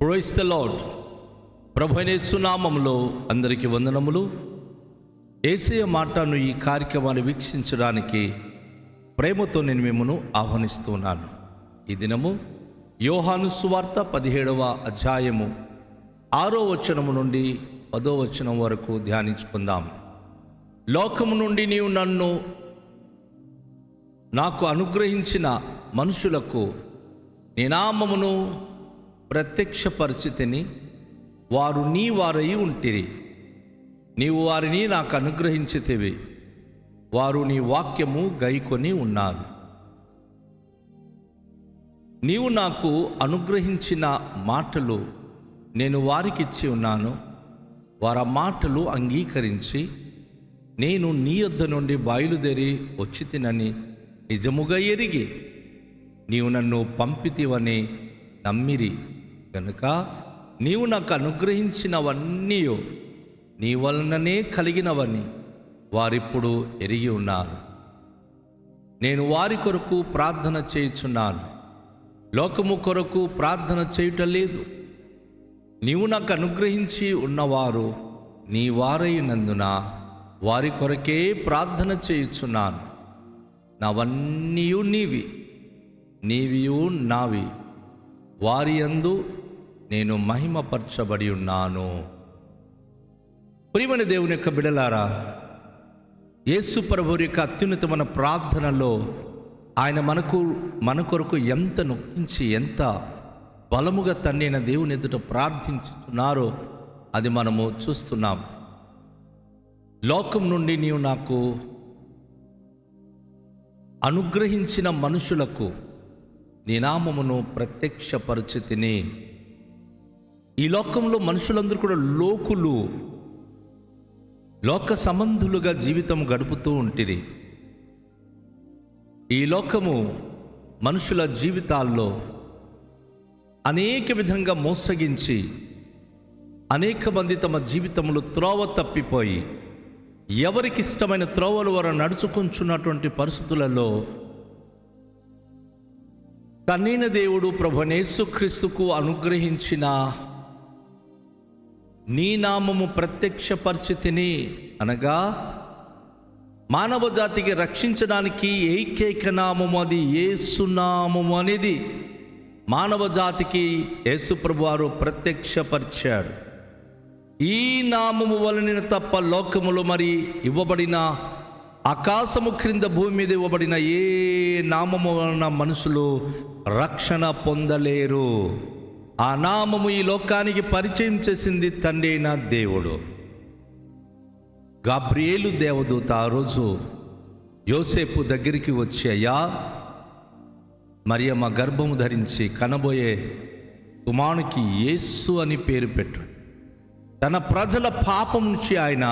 Praise the lord. ప్రభువైన యేసు నామములో అందరికీ వందనములు. యేసయ్య మాటను ఈ కార్యక్రమాన్ని వీక్షించడానికి ప్రేమతో నేను మిమ్మల్ని ఆహ్వానిస్తున్నాను. ఈ దినము యోహాను సువార్త 17వ అధ్యాయము 6వ వచనము నుండి 10వ వచనం వరకు ధ్యానించుకుందాం. లోకము నుండి నీవు నాకు అనుగ్రహించిన మనుషులకు నీ నామమును ప్రత్యక్ష పరిస్థితిని వారు నీ వారై ఉంటిరి. నీవు వారిని నాకు అనుగ్రహించితివి, వారు నీ వాక్యము గైకొని ఉన్నారు. నీవు నాకు అనుగ్రహించిన మాటలు నేను వారికిచ్చి ఉన్నాను. వారి మాటలు అంగీకరించి నేను నీ యొద్ద నుండి బయలుదేరి వచ్చి తినని నిజముగా ఎరిగి నీవు నన్ను పంపితివని నమ్మిరి కనుక నీవు నాకు అనుగ్రహించినవన్నీ నీ వలననే కలిగినవని వారిప్పుడు ఎరిగి ఉన్నారు. నేను వారి కొరకు ప్రార్థన చేయుచున్నాను, లోకము కొరకు ప్రార్థన చేయుట లేదు. నీవు నాకు అనుగ్రహించి ఉన్నవారు నీ వారైనందున వారి కొరకే ప్రార్థన చేయుచున్నాను. నావన్నీ నీవి, నీవియు నావి, వారి యందు నేను మహిమపరచబడి ఉన్నాను. ప్రియమైన దేవుని యొక్క బిడలారా, యేసు ప్రభువు యొక్క అత్యున్నతమైన ప్రార్థనలో ఆయన మన కొరకు ఎంత నొప్పించి ఎంత బలముగా తండ్రైన దేవుని ఎదుట ప్రార్థించుతున్నారో అది మనము చూస్తున్నాం. లోకం నుండి నీవు నాకు అనుగ్రహించిన మనుషులకు నీ నామమును ప్రత్యక్షపరిచితిని. ఈ లోకంలో మనుషులందరూ కూడా లోకులు, లోక సంబంధులుగా జీవితం గడుపుతూ ఉంటిరి. ఈ లోకము మనుషుల జీవితాల్లో అనేక విధంగా మోసగించి అనేక మంది తమ జీవితంలో త్రోవ తప్పిపోయి ఎవరికి ఇష్టమైన త్రోవలు వారు నడుచుకుంటున్నటువంటి పరిస్థితులలో కన్నీన దేవుడు ప్రభువైన యేసుక్రీస్తుకు అనుగ్రహించిన నీ నామము ప్రత్యక్ష పరిస్థితిని అనగా మానవ జాతికి రక్షించడానికి ఏకైక నామము అది యేసు నామము అనేది మానవ జాతికి యేసు ప్రభువారు ప్రత్యక్షపరిచాడు. ఈ నామము వలన తప్ప లోకములో మరి ఇవ్వబడిన ఆకాశము క్రింద భూమి మీద ఇవ్వబడిన ఏ నామము వలన మనుషులు రక్షణ పొందలేరు. ఆ నామము ఈ లోకానికి పరిచయం చేసింది తండ్రి అయిన దేవుడు. గాబ్రియేలు దేవదూత ఆ రోజు యోసేపు దగ్గరికి వచ్చి, అయ్యా, మరియమ్మ గర్భము ధరించి కనబోయే కుమారునికి యేసు అని పేరు పెట్టు, తన ప్రజల పాపం నుంచి ఆయన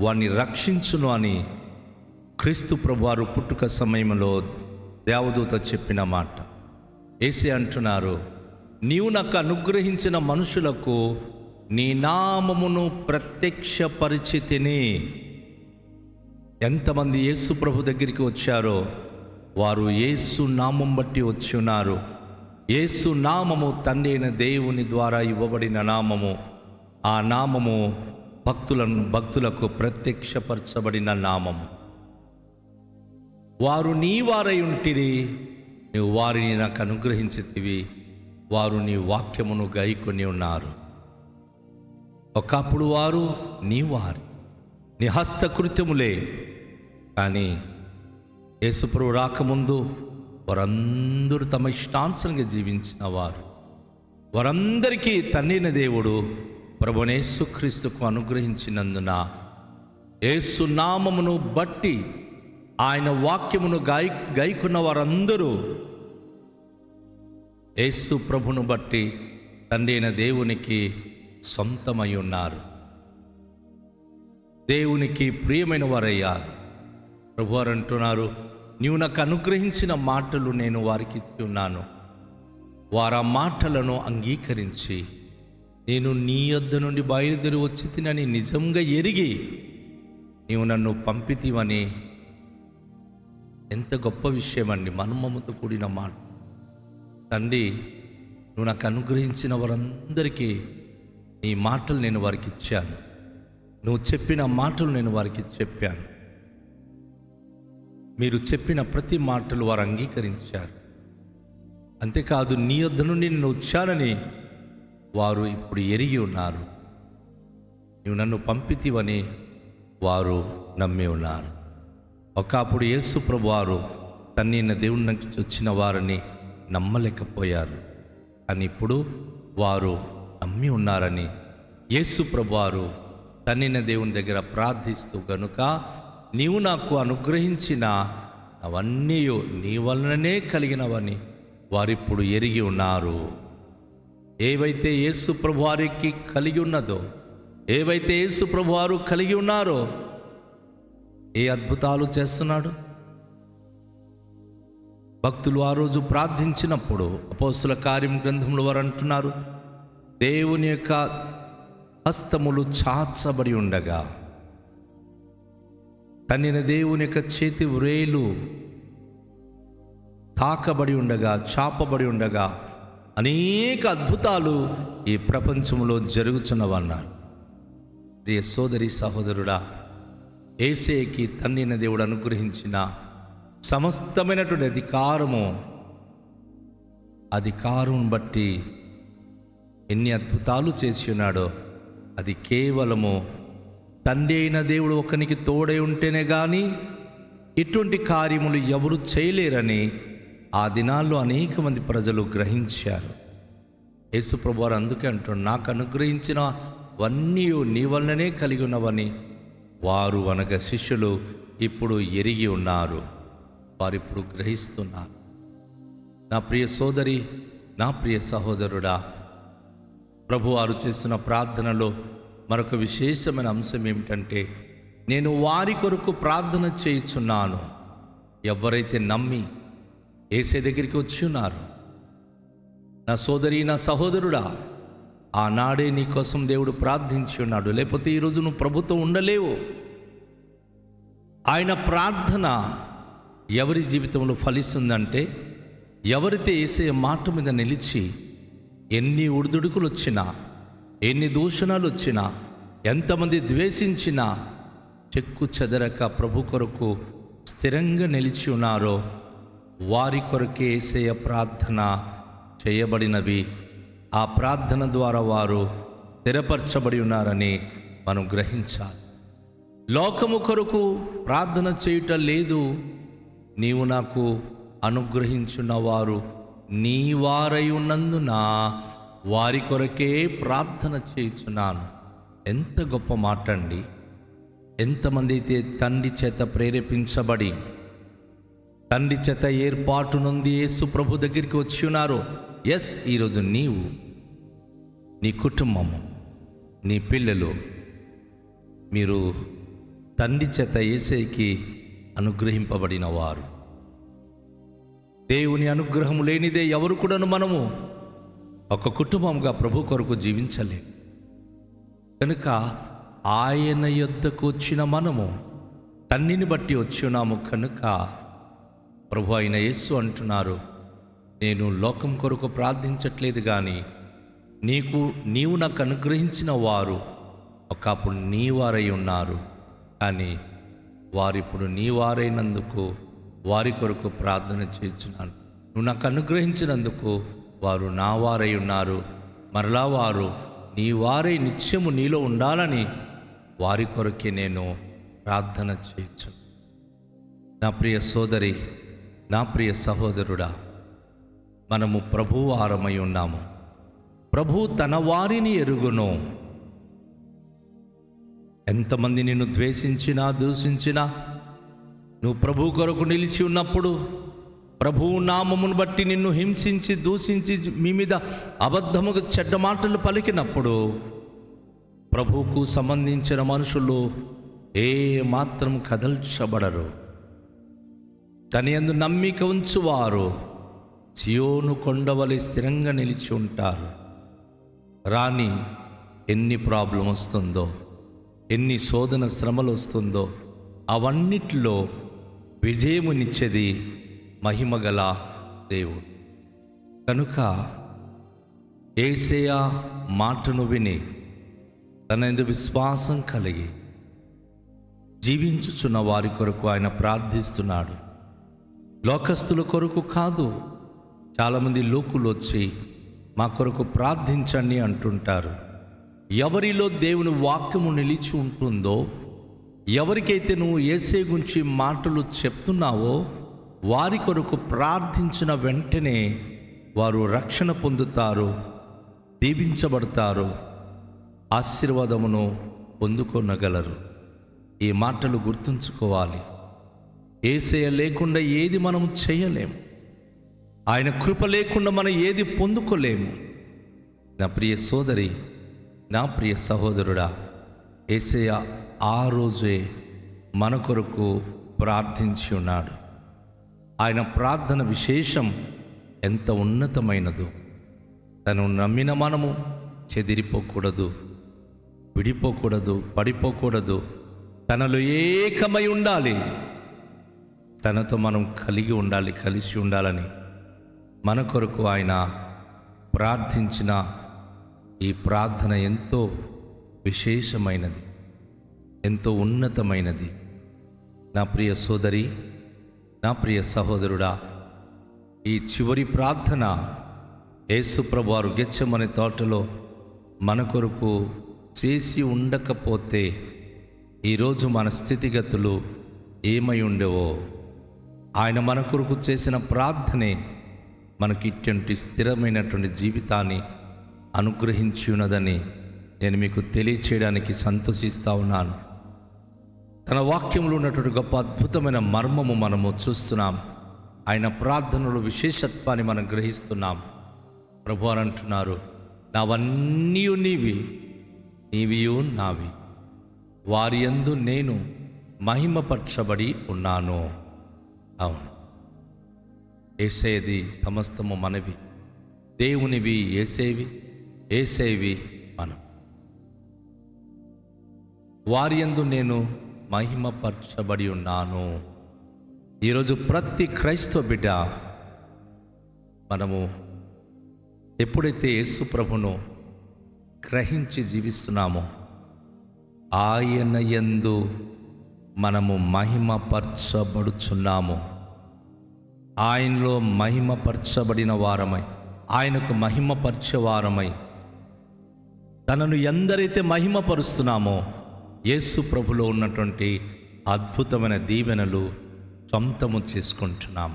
వాణ్ణి రక్షించును అని క్రీస్తు ప్రభువారు పుట్టుక సమయంలో దేవదూత చెప్పిన మాట. యేసయ్య అంటున్నారు, నీవు నాకు అనుగ్రహించిన మనుషులకు నీ నామమును ప్రత్యక్షపరిచితిని. ఎంతమంది యేసు ప్రభు దగ్గరికి వచ్చారో వారు యేసు నామం బట్టి వచ్చి ఉన్నారు. యేసు నామము తండ్రి అయిన దేవుని ద్వారా ఇవ్వబడిన నామము. ఆ నామము భక్తులకు ప్రత్యక్షపరచబడిన నామము. వారు నీ వారై ఉంటిరి, నీవు వారిని నాకు అనుగ్రహించితివి, వారు నీ వాక్యమును గైకొని ఉన్నారు. ఒకప్పుడు వారు నీ వారి నీ హస్తకృత్యములే. కానీ యేసుప్రభు రాకముందు వారందరూ తమ ఇష్టానుసారంగా జీవించిన వారు. వారందరికీ తండ్రైన దేవుడు ప్రభువైన యేసుక్రీస్తుకు అనుగ్రహించినందున యేసు నామమును బట్టి ఆయన వాక్యమును గైకున్న వారందరూ యేసు ప్రభును బట్టి తండ్రి అయిన దేవునికి సొంతమై ఉన్నారు, దేవునికి ప్రియమైన వారయ్యారు. ప్రభువారు అంటున్నారు, నీవు నాకు అనుగ్రహించిన మాటలు నేను వారికి ఇచ్చి ఉన్నాను. వారు ఆ మాటలను అంగీకరించి నేను నీ యొద్ద నుండి బయలుదేరి వచ్చి తినని నిజంగా ఎరిగి నీవు నన్ను పంపితివని. ఎంత గొప్ప విషయం అండి, మర్మముతో కూడిన మాట. తండ్రి నువ్వు నాకు అనుగ్రహించిన వారందరికీ నీ మాటలు నేను వారికి ఇచ్చాను. నువ్వు చెప్పిన మాటలు నేను వారికి చెప్పాను. మీరు చెప్పిన ప్రతి మాటలు వారు అంగీకరించారు. అంతేకాదు, నీ యొద్ద నుండి నేను వచ్చానని వారు ఇప్పుడు ఎరిగి ఉన్నారు. నువ్వు నన్ను పంపితివని వారు నమ్మి ఉన్నారు. ఒకప్పుడు యేసు ప్రభు వారు తన్నిన దేవుని నుంచి వచ్చిన వారిని నమ్మలేకపోయారు. కానీ ఇప్పుడు వారు నమ్మి ఉన్నారని యేసు ప్రభు వారు తన్నిన దేవుని దగ్గర ప్రార్థిస్తూ, గనుక నీవు నాకు అనుగ్రహించిన అవన్నీ నీ వలననే కలిగినవని వారిప్పుడు ఎరిగి ఉన్నారు. ఏవైతే యేసు ప్రభు వారికి కలిగి ఉన్నదో, ఏవైతే యేసు ప్రభు వారు కలిగి ఉన్నారో, ఏ అద్భుతాలు చేస్తున్నాడు. భక్తులు ఆ రోజు ప్రార్థించినప్పుడు అపోస్తుల కార్యం గ్రంథంలో వారు అంటున్నారు, దేవుని యొక్క హస్తములు చాచబడి ఉండగా, తన్నిన దేవుని యొక్క చేతి వ్రేలు తాకబడి ఉండగా, చాపబడి ఉండగా అనేక అద్భుతాలు ఈ ప్రపంచంలో జరుగుతున్నవన్నారు. ప్రియ సోదరి సహోదరుడా, యేసేకి తన్నిన దేవుడు అనుగ్రహించిన సమస్తమైనటువంటి అధికారం బట్టి ఎన్ని అద్భుతాలు చేసి ఉన్నాడో, అది కేవలము తండ్రి అయిన దేవుడు ఒకనికి తోడై ఉంటేనే కానీ ఇటువంటి కార్యములు ఎవరు చేయలేరని ఆ దినాల్లో అనేక మంది ప్రజలు గ్రహించారు. యేసు ప్రభువు వారు అందుకే అంటున్నారు, నాకు అనుగ్రహించినవన్నీ నీ వల్లనే కలిగి ఉన్నవని వారు అనగా శిష్యులు ఇప్పుడు ఎరిగి ఉన్నారు. వారిప్పుడు గ్రహిస్తున్నారు. నా ప్రియ సోదరి, నా ప్రియ సహోదరుడా, ప్రభు వారు చేస్తున్న ప్రార్థనలో మరొక విశేషమైన అంశం ఏమిటంటే, నేను వారి కొరకు ప్రార్థన చేయుచున్నాను. ఎవరైతే నమ్మి యేసే దగ్గరికి వచ్చి ఉన్నారు, నా సోదరి, నా సహోదరుడా, ఆనాడే నీ కోసం దేవుడు ప్రార్థించి ఉన్నాడు. లేకపోతే ఈరోజు నువ్వు ప్రభుతో ఉండలేవు. ఆయన ప్రార్థన ఎవరి జీవితంలో ఫలిస్తుందంటే, ఎవరైతే యేసే మాట మీద నిలిచి ఎన్ని ఉడుదుడుకులు వచ్చినా, ఎన్ని దూషణలు వచ్చినా, ఎంతమంది ద్వేషించినా చెక్కు చెదరక ప్రభు కొరకు స్థిరంగా నిలిచి ఉన్నారో వారి కొరకే యేసయ్య ప్రార్థన చేయబడినవి. ఆ ప్రార్థన ద్వారా వారు స్థిరపరచబడి ఉన్నారని మనం గ్రహించాలి. లోకము కొరకు ప్రార్థన చేయుట లేదు. నీవు నాకు అనుగ్రహించున్న వారు నీ వారై ఉన్నందున వారి కొరకే ప్రార్థన చేయుచున్నాను. ఎంత గొప్ప మాట అండి! ఎంతమంది అయితే తండ్రి చేత ప్రేరేపించబడి, తండ్రి చేత ఏర్పాటు నుండి యేసు ప్రభు దగ్గరికి వచ్చి ఉన్నారు. ఈరోజు నీవు, నీ కుటుంబము, నీ పిల్లలు, మీరు తండ్రి చేత యేసయ్యకి అనుగ్రహింపబడిన వారు. దేవుని అనుగ్రహం లేనిదే ఎవరు కూడాను మనము ఒక కుటుంబంగా ప్రభు కొరకు జీవించలేము. కనుక ఆయన యొద్దకు వచ్చిన మనము తన్నిని బట్టి వచ్చి ఉన్నాము. కనుక ప్రభు అయిన యేసు అంటున్నారు, నేను లోకం కొరకు ప్రార్థించట్లేదు, కానీ నీవు నాకు అనుగ్రహించిన వారు ఒకప్పుడు నీ వారై ఉన్నారు. కానీ వారిప్పుడు నీ వారైనందుకు వారి కొరకు ప్రార్థన చేస్తున్నాను. నువ్వు నాకు అనుగ్రహించినందుకు వారు నా వారై ఉన్నారు. మరలా వారు నీ వారై నిత్యము నీలో ఉండాలని వారి కొరకే నేను ప్రార్థన చేయొచ్చు. నా ప్రియ సోదరి, నా ప్రియ సహోదరుడా, మనము ప్రభువు వారమై ఉన్నాము. ప్రభు తన వారిని ఎరుగును. ఎంతమంది నిన్ను ద్వేషించినా, దూషించినా, నువ్వు ప్రభు కొరకు నిలిచి ఉన్నప్పుడు, ప్రభువు నామమును బట్టి నిన్ను హింసించి, దూషించి, మీ మీద అబద్ధముగా చెడ్డ మాటలు పలికినప్పుడు, ప్రభువుకు సంబంధించిన మనుషులు ఏ మాత్రం కదల్చబడరు. తన యందు నమ్మిక ఉంచువారు సియోను కొండవలె స్థిరంగా నిలిచి ఉంటారు. రాని ఎన్ని ప్రాబ్లం వస్తుందో, ఎన్ని శోధన శ్రమలు వస్తుందో, అవన్నిటిలో విజయమునిచ్చేది మహిమగల దేవుడు. కనుక యేసయ్య మాటను విని తన యందు విశ్వాసం కలిగి జీవించుచున్న వారి కొరకు ఆయన ప్రార్థిస్తున్నాడు. లోకస్తుల కొరకు కాదు. చాలామంది లోకులు వచ్చి మా కొరకు ప్రార్థించండి అంటుంటారు. ఎవరిలో దేవుని వాక్యము నిలిచి ఉంటుందో, ఎవరికైతే నువ్వు యేసయ్య గురించి మాటలు చెప్తున్నావో వారి కొరకు ప్రార్థించిన వెంటనే వారు రక్షణ పొందుతారు, దీవించబడతారు, ఆశీర్వాదమును పొందుకొనగలరు. ఈ మాటలు గుర్తుంచుకోవాలి. యేసయ్య లేకుండా ఏది మనం చేయలేము. ఆయన కృప లేకుండా మనం ఏది పొందుకోలేము. నా ప్రియ సోదరి, నా ప్రియ సహోదరుడా, యేసయ్య ఆ రోజే మన కొరకు ప్రార్థించి ఉన్నాడు. ఆయన ప్రార్థన విశేషం ఎంత ఉన్నతమైనదో. తను నమ్మిన మనము చెదిరిపోకూడదు, విడిపోకూడదు, పడిపోకూడదు. తనలో ఏకమై ఉండాలి. తనతో మనం కలిగి ఉండాలి, కలిసి ఉండాలని మన కొరకు ఆయన ప్రార్థించిన ఈ ప్రార్థన ఎంతో విశేషమైనది, ఎంతో ఉన్నతమైనది. నా ప్రియ సోదరి, నా ప్రియ సహోదరుడా, ఈ చివరి ప్రార్థన యేసు ప్రభువారు గెత్సెమనే తోటలో మన కొరకు చేసి ఉండకపోతే ఈరోజు మన స్థితిగతులు ఏమై ఉండేవో. ఆయన మన కొరకు చేసిన ప్రార్థనే మనకి ఇటువంటి స్థిరమైనటువంటి జీవితాన్ని అనుగ్రహించి ఉన్నదని నేను మీకు తెలియచేయడానికి సంతోషిస్తూ ఉన్నాను. తన వాక్యంలో ఉన్నటువంటి గొప్ప అద్భుతమైన మర్మము మనము చూస్తున్నాం. ఆయన ప్రార్థనలో విశేషత్వాన్ని మనం గ్రహిస్తున్నాం. ప్రభువారు అంటున్నారు, నావన్నీ నీవి, నీవియు నావి, వారి యందు నేను మహిమపరచబడి ఉన్నాను. అవును, యేసయ్యది సమస్తము మనవి, దేవునివి యేసయ్యవి, యేసయ్యవి మనం. వారి యందు నేను మహిమపరచబడి ఉన్నాను. ఈరోజు ప్రతి క్రైస్తవ బిడ్డ మనము ఎప్పుడైతే యేసు ప్రభును గ్రహించి జీవిస్తున్నామో ఆయన యందు మనము మహిమపరచబడుచున్నాము. ఆయనలో మహిమపరచబడిన వారమై, ఆయనకు మహిమపరిచే వారమై, తనను ఎందరైతే మహిమపరుస్తున్నామో యేసు ప్రభులో ఉన్నటువంటి అద్భుతమైన దీవెనలు సొంతము చేసుకుంటున్నాం.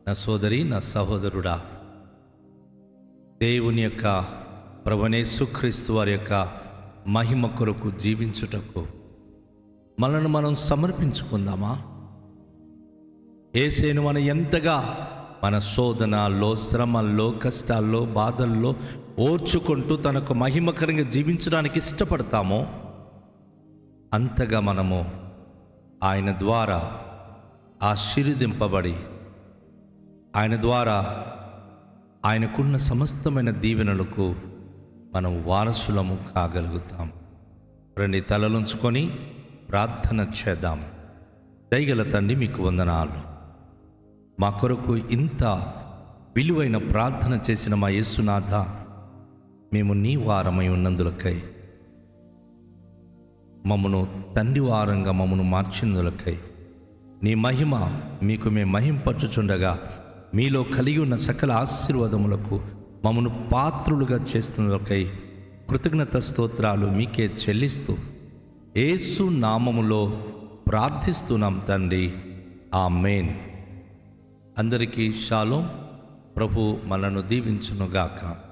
నా సోదరి, నా సహోదరుడా, దేవుని యొక్క ప్రభువైన యేసుక్రీస్తు వారి యొక్క మహిమ కొరకు జీవించుటకు మనల్ని మనం సమర్పించుకుందామా? యేసయ్యను మనం ఎంతగా మన శోధనలో, శ్రమల్లో, కష్టాల్లో, బాధల్లో ఓర్చుకుంటూ తనకు మహిమకరంగా జీవించడానికి ఇష్టపడతామో అంతగా మనము ఆయన ద్వారా ఆశీర్వదింపబడి ఆయన ద్వారా ఆయనకున్న సమస్తమైన దీవెనలకు మనం వారసులము కాగలుగుతాం. రండి, తలలుంచుకొని ప్రార్థన చేద్దాం. దయగల తండ్రి, మీకు వందనాలు. మా కొరకు ఇంత విలువైన ప్రార్థన చేసిన మా యేసునాథ, మేము నీ వారమై ఉన్నందులకై, మమ్మను తండ్రి వారంగా మమ్మను మార్చినందులకై, నీ మహిమ మీకు మేము మహింపరచుచుండగా మీలో కలిగి ఉన్న సకల ఆశీర్వాదములకు మమ్మను పాత్రులుగా చేస్తున్నకై కృతజ్ఞత స్తోత్రాలు మీకే చెల్లిస్తూ యేసు నామములో ప్రార్థిస్తున్నాం తండ్రి, ఆమేన్. అందరికీ షాలోం. ప్రభు మనను దీవించునుగాక.